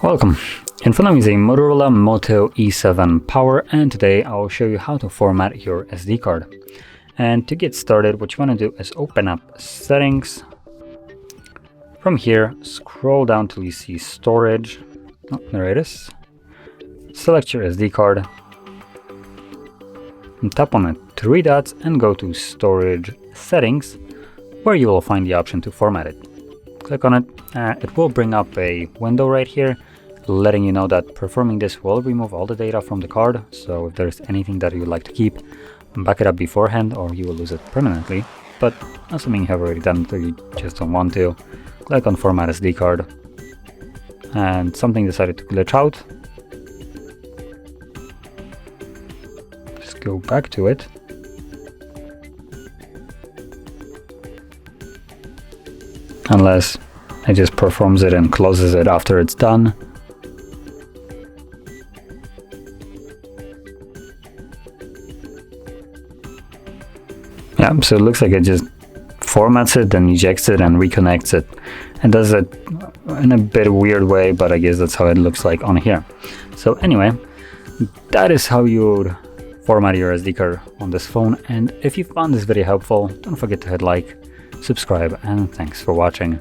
Welcome. In front of me is a Motorola Moto E7 Power, and today I'll show you how to format your SD card. And to get started, what you want to do is open up Settings. From here, scroll down till you see Storage. Oh, there it is. Select your SD card. And tap on the three dots and go to Storage Settings, where you will find the option to format it. Click on it. It will bring up a window right here, letting you know that performing this will remove all the data from the card. So if there's anything that you'd like to keep, back it up beforehand or you will lose it permanently. But assuming you have already done it or you just don't want to, click on Format SD card. And something decided to glitch out. Just go back to it. Unless it just performs it and closes it after it's done. Yeah, so it looks like it just formats it, then ejects it and reconnects it. And does it in a bit weird way, but I guess that's how it looks like on here. So anyway, that is how you would format your SD card on this phone. And if you found this video helpful, don't forget to hit like, subscribe, and thanks for watching.